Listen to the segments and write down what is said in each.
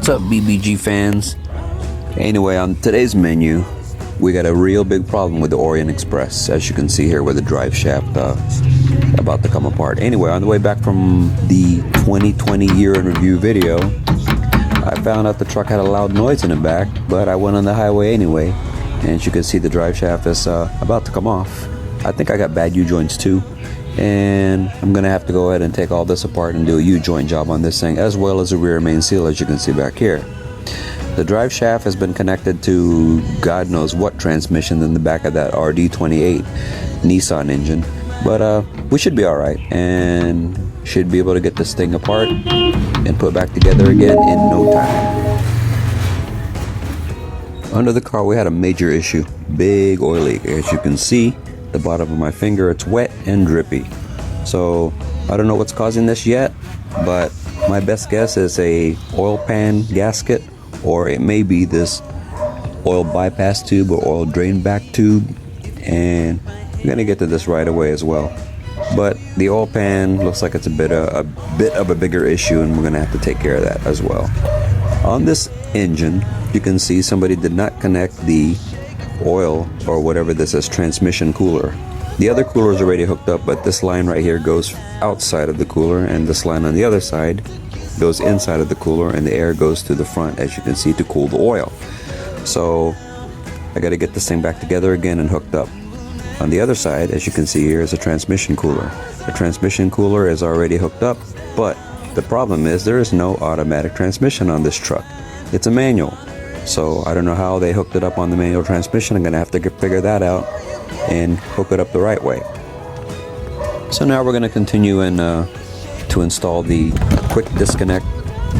What's up, BBG fans? Anyway, on today's menu, we got a real big problem with the Orient Express, as you can see here with the drive shaft about to come apart. Anyway, on the way back from the 2020 year in review video, I found out the truck had a loud noise in the back, but I went on the highway anyway, and as you can see, the drive shaft is about to come off. I think I got bad U-joints too, and I'm gonna have to go ahead and take all this apart and do a U-joint job on this thing, as well as the rear main seal, as you can see back here. The drive shaft has been connected to God knows what transmission in the back of that RD28 Nissan engine, but we should be alright and should be able to get this thing apart and put back together again in no time. Under the car we had a major issue, big oil leak. As you can see, the bottom of my finger, it's wet and drippy. So I don't know what's causing this yet, but my best guess is a oil pan gasket, or it may be this oil bypass tube or oil drain back tube, and we're gonna get to this right away as well. But the oil pan looks like it's a bit of a bigger issue, and we're gonna have to take care of that as well. On this engine, you can see somebody did not connect the oil or whatever this is, transmission cooler. The other cooler is already hooked up, but this line right here goes outside of the cooler, and this line on the other side goes inside of the cooler, and the air goes to the front, as you can see, to cool the oil. So I got to get this thing back together again and hooked up. On the other side, as you can see here, is a transmission cooler. The transmission cooler is already hooked up, but the problem is there is no automatic transmission on this truck. It's a manual. So I don't know how they hooked it up on the manual transmission. I'm gonna have to figure that out and hook it up the right way. So now we're gonna continue and to install the quick disconnect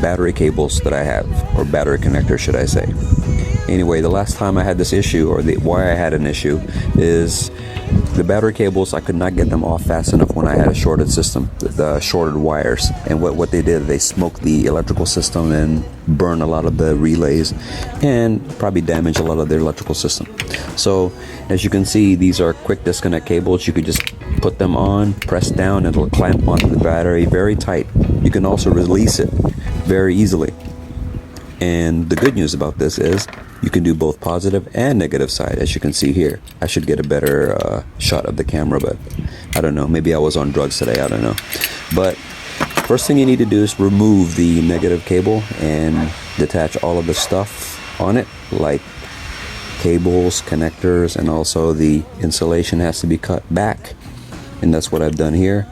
battery cables that I have, or battery connector should I say. Anyway, the last time I had this issue, or why I had an issue, is the battery cables, I could not get them off fast enough when I had a shorted system, the shorted wires. And what they did, they smoked the electrical system and burned a lot of the relays and probably damaged a lot of their electrical system. So as you can see, these are quick disconnect cables. You could just put them on, press down, and it'll clamp onto the battery very tight. You can also release it very easily. And the good news about this is you can do both positive and negative side, as you can see here. I should get a better shot of the camera, but I don't know. Maybe I was on drugs today, I don't know. But first thing you need to do is remove the negative cable and detach all of the stuff on it, like cables, connectors, and also the insulation has to be cut back. And that's what I've done here.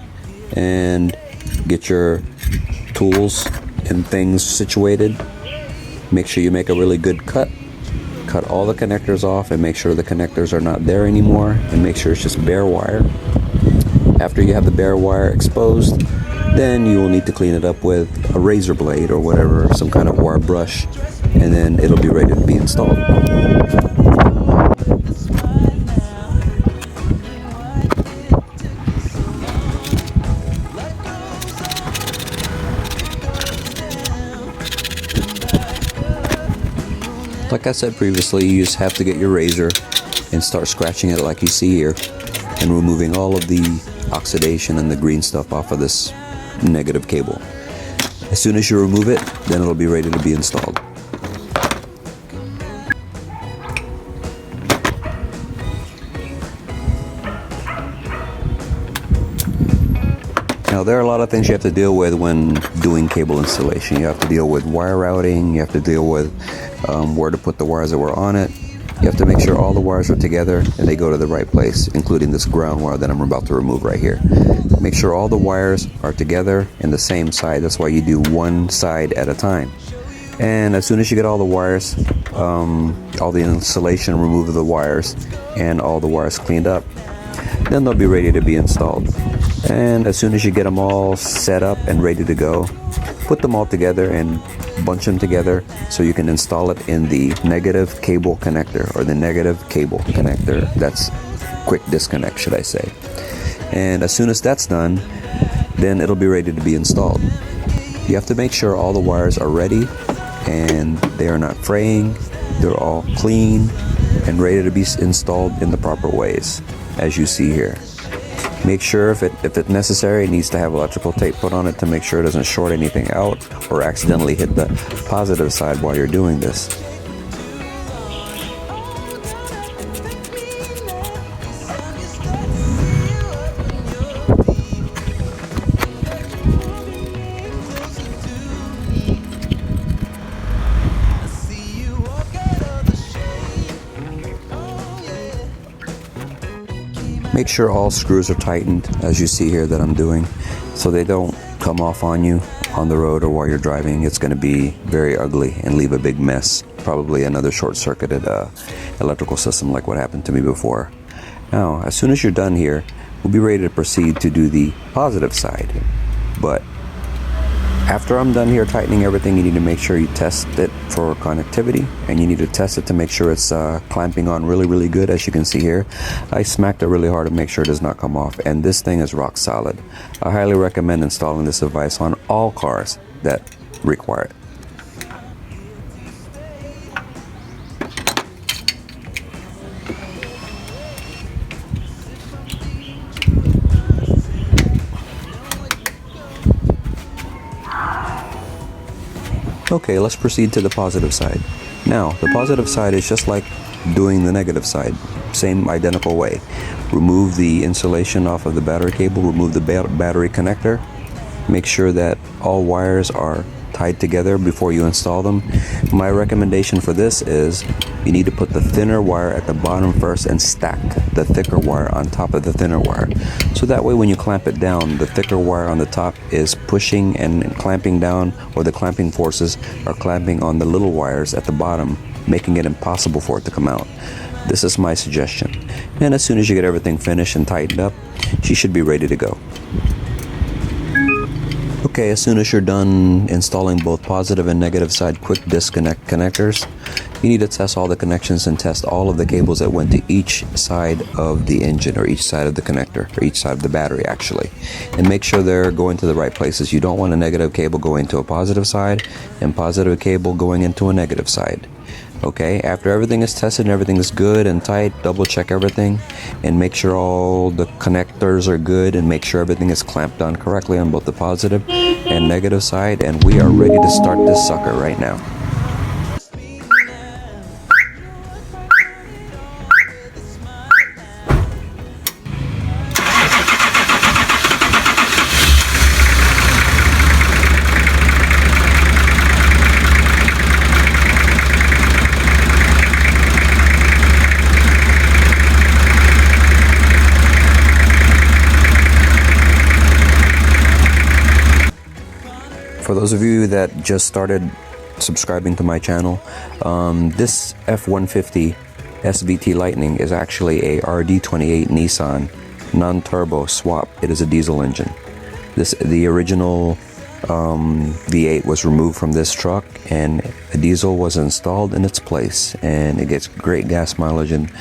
And get your tools and things situated. Make sure you make a really good cut. Cut all the connectors off and make sure the connectors are not there anymore, and make sure it's just bare wire. After you have the bare wire exposed, then you will need to clean it up with a razor blade or whatever, some kind of wire brush, and then it'll be ready to be installed. Like I said previously, you just have to get your razor and start scratching it like you see here, and removing all of the oxidation and the green stuff off of this negative cable. As soon as you remove it, then it'll be ready to be installed. Now there are a lot of things you have to deal with when doing cable installation. You have to deal with wire routing, you have to deal with where to put the wires that were on it. You have to make sure all the wires are together and they go to the right place, including this ground wire that I'm about to remove right here. Make sure all the wires are together in the same side. That's why you do one side at a time. And as soon as you get all the wires, all the insulation, remove the wires, and all the wires cleaned up, then they'll be ready to be installed. And as soon as you get them all set up and ready to go, put them all together and bunch them together so you can install it in the negative cable connector, or the negative cable connector. That's quick disconnect, should I say. And as soon as that's done, then it'll be ready to be installed. You have to make sure all the wires are ready and they are not fraying, they're all clean and ready to be installed in the proper ways, as you see here. Make sure if it's necessary, it needs to have electrical tape put on it to make sure it doesn't short anything out or accidentally hit the positive side while you're doing this. Make sure all screws are tightened, as you see here that I'm doing, so they don't come off on you on the road or while you're driving. It's going to be very ugly and leave a big mess, probably another short-circuited electrical system like what happened to me before. Now, as soon as you're done here, we'll be ready to proceed to do the positive side. But after I'm done here tightening everything, you need to make sure you test it for connectivity, and you need to test it to make sure it's clamping on really good. As you can see here, I smacked it really hard to make sure it does not come off, and this thing is rock solid. I highly recommend installing this device on all cars that require it. Okay, let's proceed to the positive side. Now, the positive side is just like doing the negative side, same identical way. Remove the insulation off of the battery cable, remove the battery connector, make sure that all wires are tied together before you install them. My recommendation for this is you need to put the thinner wire at the bottom first and stack the thicker wire on top of the thinner wire. So that way when you clamp it down, the thicker wire on the top is pushing and clamping down, or the clamping forces are clamping on the little wires at the bottom, making it impossible for it to come out. This is my suggestion. And as soon as you get everything finished and tightened up, you should be ready to go. Okay, as soon as you're done installing both positive and negative side quick disconnect connectors, you need to test all the connections and test all of the cables that went to each side of the engine, or each side of the connector, or each side of the battery actually, and make sure they're going to the right places. You don't want a negative cable going to a positive side and positive cable going into a negative side. Okay, after everything is tested and everything is good and tight, double check everything and make sure all the connectors are good, and make sure everything is clamped on correctly on both the positive and negative side, and we are ready to start this sucker right now. For those of you that just started subscribing to my channel, this F150 SVT Lightning is actually a RD28 Nissan non-turbo swap. It is a diesel engine. The original V8 was removed from this truck, and a diesel was installed in its place, and it gets great gas mileage and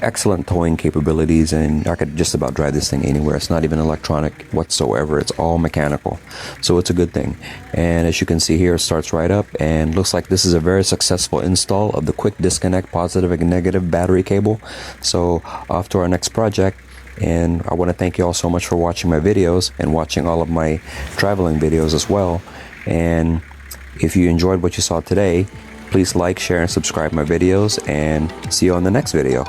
excellent towing capabilities, and I could just about drive this thing anywhere. It's not even electronic whatsoever, it's all mechanical, so it's a good thing. And as you can see here, it starts right up, and looks like this is a very successful install of the quick disconnect positive and negative battery cable. So off to our next project. And I want to thank you all so much for watching my videos and watching all of my traveling videos as well. And if you enjoyed what you saw today, please like, share, and subscribe my videos, and see you on the next video.